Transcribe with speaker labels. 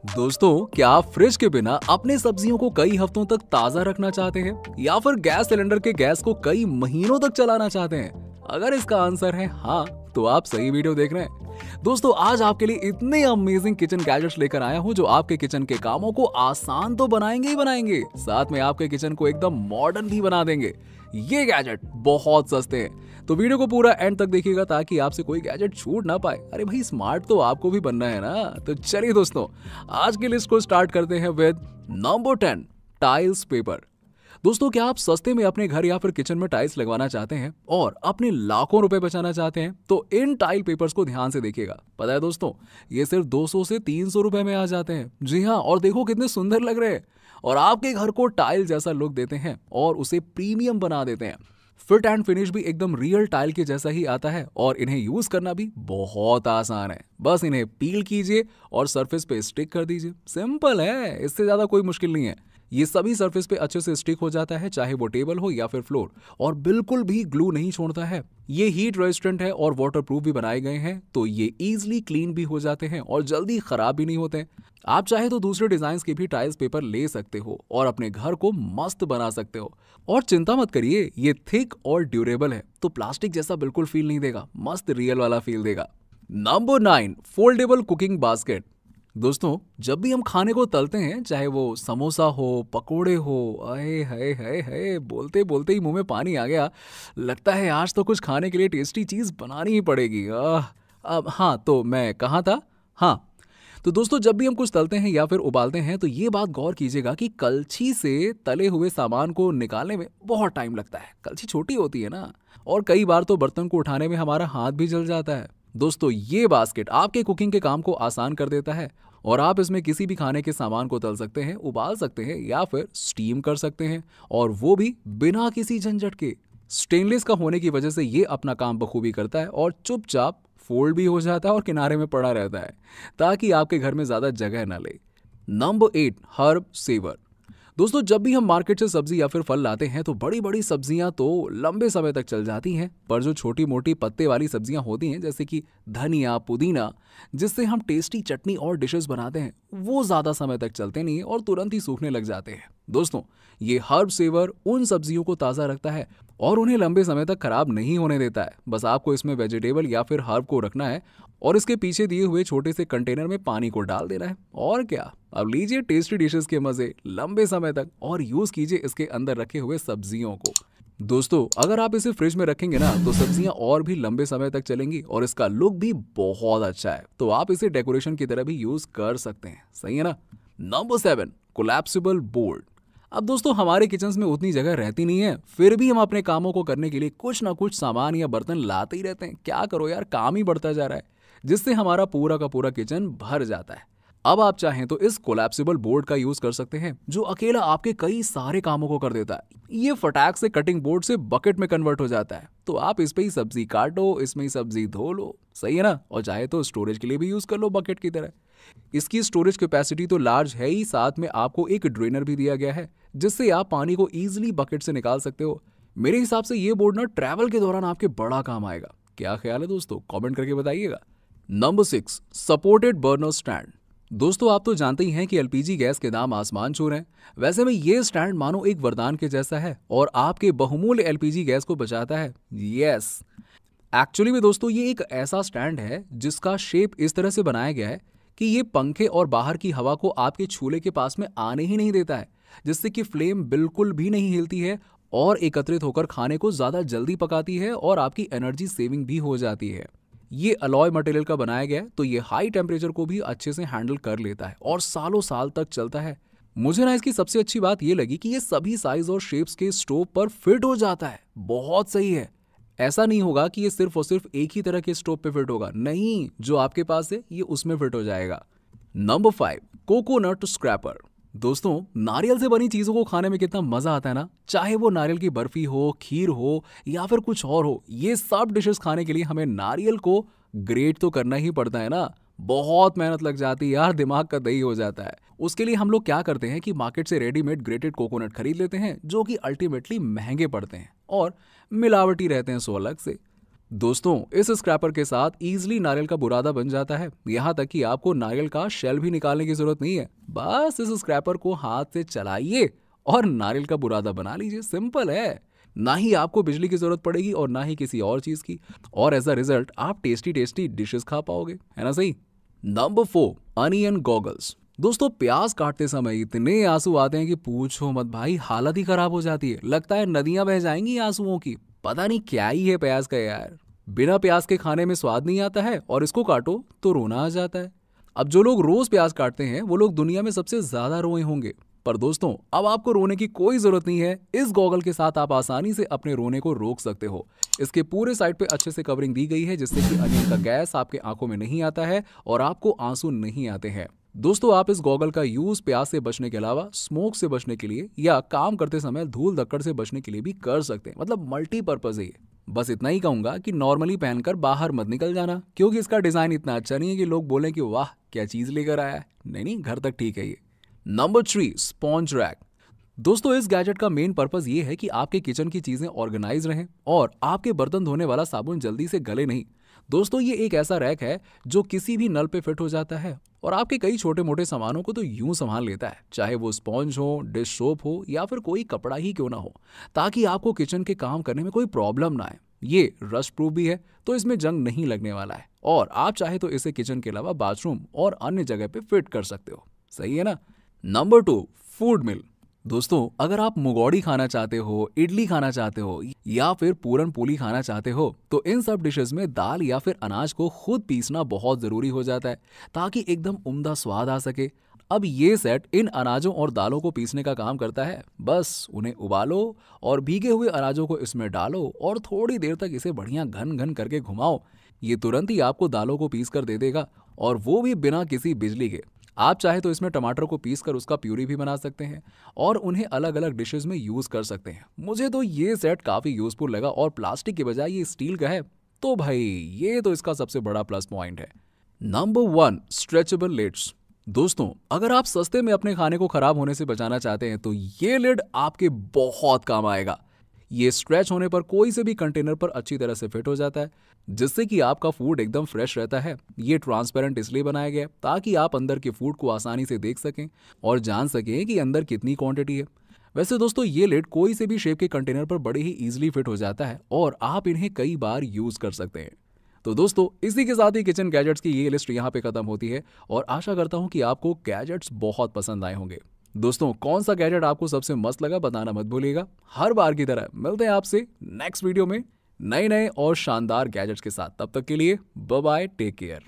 Speaker 1: दोस्तों, क्या आप फ्रिज के बिना अपनी सब्जियों को कई हफ्तों तक ताज़ा रखना चाहते हैं या फिर गैस सिलेंडर के गैस को कई महीनों तक चलाना चाहते हैं? अगर इसका आंसर है हाँ, तो आप सही वीडियो देख रहे हैं। दोस्तों, आज आपके लिए इतने अमेजिंग किचन गैजेट्स लेकर आया हूं जो आपके किचन के कामों को आसान तो बनाएंगे ही बनाएंगे, साथ में आपके किचन को एकदम मॉडर्न भी बना देंगे। ये गैजेट बहुत सस्ते हैं, तो वीडियो को पूरा एंड तक देखिएगा ताकि आपसे कोई गैजेट छूट ना पाए। अरे भाई, स्मार्ट तो आपको भी बनना है ना। तो चलिए दोस्तों, आज की लिस्ट को स्टार्ट करते हैं विद नंबर 10, टाइल्स पेपर। दोस्तों, क्या आप सस्ते में अपने घर या फिर किचन में टाइल्स लगवाना चाहते हैं और अपने लाखों रुपए बचाना चाहते हैं? तो इन टाइल पेपर्स को ध्यान से देखिएगा। पता है दोस्तों, ये सिर्फ 200 से 300 रुपए में आ जाते हैं। जी हाँ, और देखो कितने सुंदर लग रहे हैं और आपके घर को टाइल जैसा लुक देते हैं और उसे प्रीमियम बना देते हैं। फिट एंड फिनिश भी एकदम रियल टाइल के जैसा ही आता है और इन्हें यूज करना भी बहुत आसान है। बस इन्हें पील कीजिए और सरफेस पे स्टिक कर दीजिए। सिंपल है, इससे ज्यादा कोई मुश्किल नहीं है। ये सभी सरफेस पे अच्छे से स्टिक हो जाता है, चाहे वो टेबल हो या फिर फ्लोर, और बिल्कुल भी ग्लू नहीं छोड़ता है। ये हीट रेजिस्टेंट है और वाटरप्रूफ भी बनाए गए हैं, तो ये इजीली क्लीन भी हो जाते हैं और जल्दी खराब भी नहीं होते। आप चाहे तो दूसरे डिजाइन के भी टाइल्स पेपर ले सकते हो और अपने घर को मस्त बना सकते हो। और चिंता मत करिए, ये थिक और ड्यूरेबल है, तो प्लास्टिक जैसा बिल्कुल फील नहीं देगा, मस्त रियल वाला फील देगा। Number 9, foldable cooking basket. दोस्तों, जब भी हम खाने को तलते हैं, चाहे वो समोसा हो, पकोड़े हो, अरे हाय हाय हाय, बोलते बोलते ही मुंह में पानी आ गया। लगता है आज तो कुछ खाने के लिए टेस्टी चीज बनानी ही पड़ेगी। अब हाँ, तो मैं कहाँ था? हाँ, तो दोस्तों, जब भी हम कुछ तलते हैं या फिर उबालते हैं तो ये बात गौर कीजिएगा कि कलछी से तले हुए सामान को निकालने में बहुत टाइम लगता है। कलछी छोटी होती है ना, और कई बार तो बर्तन को उठाने में हमारा हाथ भी जल जाता है। दोस्तों, ये बास्केट आपके कुकिंग के काम को आसान कर देता है और आप इसमें किसी भी खाने के सामान को तल सकते हैं, उबाल सकते हैं या फिर स्टीम कर सकते हैं, और वो भी बिना किसी झंझट के। स्टेनलेस का होने की वजह से ये अपना काम बखूबी करता है और चुपचाप फोल्ड भी हो जाता है और किनारे में पड़ा रहता है, ताकि आपके घर में ज्यादा जगह ना ले। Number 8, herb saver. दोस्तों, जब भी हम मार्केट से सब्जी या फिर फल लाते हैं तो बड़ी बड़ी सब्जियां तो लंबे समय तक चल जाती हैं, पर जो छोटी मोटी पत्ते वाली सब्जियां होती हैं, जैसे कि धनिया, पुदीना, जिससे हम टेस्टी चटनी और डिशेस बनाते हैं, वो ज्यादा समय तक चलते नहीं है और तुरंत ही सूखने लग जाते हैं। दोस्तों, ये हर्ब सेवर उन सब्जियों को ताज़ा रखता है और उन्हें लंबे समय तक खराब नहीं होने देता है। बस आपको इसमें वेजिटेबल या फिर हर्ब को रखना है और इसके पीछे दिए हुए छोटे से कंटेनर में पानी को डाल देना है, और क्या। अब लीजिए टेस्टी डिशेस के मजे लंबे समय तक और यूज कीजिए इसके अंदर रखे हुए सब्जियों को। दोस्तों, अगर आप इसे फ्रिज में रखेंगे ना तो सब्जियां और भी लंबे समय तक चलेंगी और इसका लुक भी बहुत अच्छा है, तो आप इसे डेकोरेशन की तरह भी यूज कर सकते हैं। सही है ना। Number 7, collapsible board. अब दोस्तों, हमारे किचन में उतनी जगह रहती नहीं है, फिर भी हम अपने कामों को करने के लिए कुछ ना कुछ सामान या बर्तन लाते ही रहते हैं। क्या करो यार, काम ही बढ़ता जा रहा है, जिससे हमारा पूरा का पूरा किचन भर जाता है। अब आप चाहें तो इस कोलैप्सिबल बोर्ड का यूज कर सकते हैं, जो अकेला आपके कई सारे कामों को कर देता है। ये फटाक से कटिंग बोर्ड से बकेट में कन्वर्ट हो जाता है, तो आप इस पे ही सब्जी काटो, इसमें ही सब्जी धो लो। सही है ना। और चाहे तो स्टोरेज के लिए भी यूज कर लो बकेट की तरह। इसकी स्टोरेज कैपेसिटी तो लार्ज है ही, साथ में आपको एक ड्रेनर भी दिया गया है, जिससे आप पानी को ईजिली बकेट से निकाल सकते हो। मेरे हिसाब से ये बोर्ड ना ट्रैवल के दौरान आपके बड़ा काम आएगा। क्या ख्याल है दोस्तों? कमेंट करके बताइएगा। Number 6, supported burner stand. दोस्तों, आप तो जानते ही हैं कि एलपीजी गैस के दाम आसमान छू रहे हैं। वैसे में ये स्टैंड मानो एक वरदान के जैसा है और आपके बहुमूल्य एलपीजी गैस को बचाता है। यस, एक्चुअली में दोस्तों, ये एक ऐसा स्टैंड है जिसका शेप इस तरह से बनाया गया है कि ये पंखे और बाहर की हवा को आपके चूल्हे के पास में आने ही नहीं देता है, जिससे कि फ्लेम बिल्कुल भी नहीं हिलती है और एकत्रित होकर खाने को ज्यादा जल्दी पकाती है और आपकी एनर्जी सेविंग भी हो जाती है। ये अलॉय मटेरियल का बनाया गया है, तो ये हाई टेम्परेचर को भी अच्छे से हैंडल कर लेता है और सालों साल तक चलता है। मुझे ना इसकी सबसे अच्छी बात ये लगी कि ये सभी साइज और शेप्स के स्टोव पर फिट हो जाता है। बहुत सही है। ऐसा नहीं होगा कि ये सिर्फ और सिर्फ एक ही तरह के स्टोव पे फिट होगा, नहीं, जो आपके पास है ये उसमें फिट हो जाएगा। Number 5, coconut scraper. दोस्तों, नारियल से बनी चीजों को खाने में कितना मजा आता है ना। चाहे वो नारियल की बर्फी हो, खीर हो या फिर कुछ और हो, ये सब डिशेस खाने के लिए हमें नारियल को ग्रेट तो करना ही पड़ता है ना। बहुत मेहनत लग जाती है यार, दिमाग का दही हो जाता है। उसके लिए हम लोग क्या करते हैं कि मार्केट से रेडीमेड ग्रेटेड कोकोनट खरीद लेते हैं, जो कि अल्टीमेटली महंगे पड़ते हैं और मिलावटी रहते हैं, सो अलग से। दोस्तों इस स्क्रैपर के साथ इजीली नारियल का बुरादा बन जाता है। यहाँ तक कि आपको नारियल का शेल भी निकालने की जरूरत नहीं है। बस इस स्क्रैपर को हाथ से चलाइए और नारियल का बुरादा बना लीजिए। सिंपल है। ना ही आपको बिजली की जरूरत पड़ेगी और ना ही किसी और चीज की, और एज अ रिजल्ट आप टेस्टी टेस्टी डिशेस खा पाओगे, है ना सही। Number 4, onion goggles. दोस्तों प्याज काटते समय इतने आंसू आते हैं कि पूछो मत भाई, हालत ही खराब हो जाती है। लगता है नदियां बह जाएंगी आंसुओं की। पता नहीं क्या ही है प्याज का यार। बिना प्याज के खाने में स्वाद नहीं आता है और इसको काटो तो रोना आ जाता है। अब जो लोग रोज प्याज काटते हैं वो लोग दुनिया में सबसे ज्यादा रोए होंगे। पर दोस्तों अब आपको रोने की कोई जरूरत नहीं है। इस गॉगल के साथ आप आसानी से अपने रोने को रोक सकते हो। इसके पूरे साइड पे अच्छे से कवरिंग दी गई है जिससे कि अनियन का गैस आपके आंखों में नहीं आता है और आपको आंसू नहीं आते हैं। दोस्तों आप इस गॉगल का यूज प्याज से बचने के अलावा स्मोक से बचने के लिए या काम करते समय धूल धक्कड़ से बचने के लिए भी कर सकते हैं। मतलब मल्टीपर्पज है ये। बस इतना ही कहूंगा कि नॉर्मली पहनकर बाहर मत निकल जाना, क्योंकि इसका डिजाइन इतना अच्छा नहीं है कि लोग बोलें कि वाह क्या चीज लेकर आया है। नहीं नहीं, घर तक ठीक है ये। Number 3, sponge rack. दोस्तों इस गैजेट का मेन पर्पस ये है कि आपके किचन की चीजें ऑर्गेनाइज रहें और आपके बर्तन धोने वाला साबुन जल्दी से गले नहीं। दोस्तों ये एक ऐसा रैक है जो किसी भी नल पे फिट हो जाता है और आपके कई छोटे मोटे सामानों को तो यूं संभाल लेता है, चाहे वो स्पॉन्ज हो, डिश सोप हो या फिर कोई कपड़ा ही क्यों ना हो, ताकि आपको किचन के काम करने में कोई प्रॉब्लम ना आए। ये रस्ट प्रूफ भी है तो इसमें जंग नहीं लगने वाला है और आप चाहे तो इसे किचन के अलावा बाथरूम और अन्य जगह पे फिट कर सकते हो। सही है ना। नंबर 2, फूड मिल। दोस्तों अगर आप मुगौड़ी खाना चाहते हो, इडली खाना चाहते हो या फिर पूरन पोली खाना चाहते हो तो इन सब डिशेस में दाल या फिर अनाज को खुद पीसना बहुत जरूरी हो जाता है ताकि एकदम उम्दा स्वाद आ सके। अब ये सेट इन अनाजों और दालों को पीसने का काम करता है। बस उन्हें उबालो और भीगे हुए अनाजों को इसमें डालो और थोड़ी देर तक इसे बढ़िया घन घन करके घुमाओ। ये तुरंत ही आपको दालों को पीस कर दे देगा और वो भी बिना किसी बिजली के। आप चाहे तो इसमें टमाटर को पीस कर उसका प्यूरी भी बना सकते हैं और उन्हें अलग अलग डिशेस में यूज कर सकते हैं। मुझे तो ये सेट काफी यूजफुल लगा और प्लास्टिक के बजाय ये स्टील का है तो भाई ये तो इसका सबसे बड़ा प्लस पॉइंट है। Number 1, stretchable lids. दोस्तों अगर आप सस्ते में अपने खाने को खराब होने से बचाना चाहते हैं तो ये लिड आपके बहुत काम आएगा। ये स्ट्रेच होने पर कोई से भी कंटेनर पर अच्छी तरह से फिट हो जाता है जिससे कि आपका फूड एकदम फ्रेश रहता है। ये ट्रांसपेरेंट इसलिए बनाया गया है ताकि आप अंदर के फूड को आसानी से देख सकें और जान सकें कि अंदर कितनी क्वांटिटी है। वैसे दोस्तों ये लिड कोई से भी शेप के कंटेनर पर बड़े ही इजीली फिट हो जाता है और आप इन्हें कई बार यूज कर सकते हैं। तो दोस्तों इसी के साथ ही किचन गैजेट्स की ये लिस्ट यहाँ पे खत्म होती है और आशा करता हूँ कि आपको गैजेट्स बहुत पसंद आए होंगे। दोस्तों कौन सा गैजेट आपको सबसे मस्त लगा बताना मत भूलिएगा। हर बार की तरह मिलते हैं आपसे नेक्स्ट वीडियो में नए नए और शानदार गैजेट्स के साथ। तब तक के लिए बाय बाय, टेक केयर।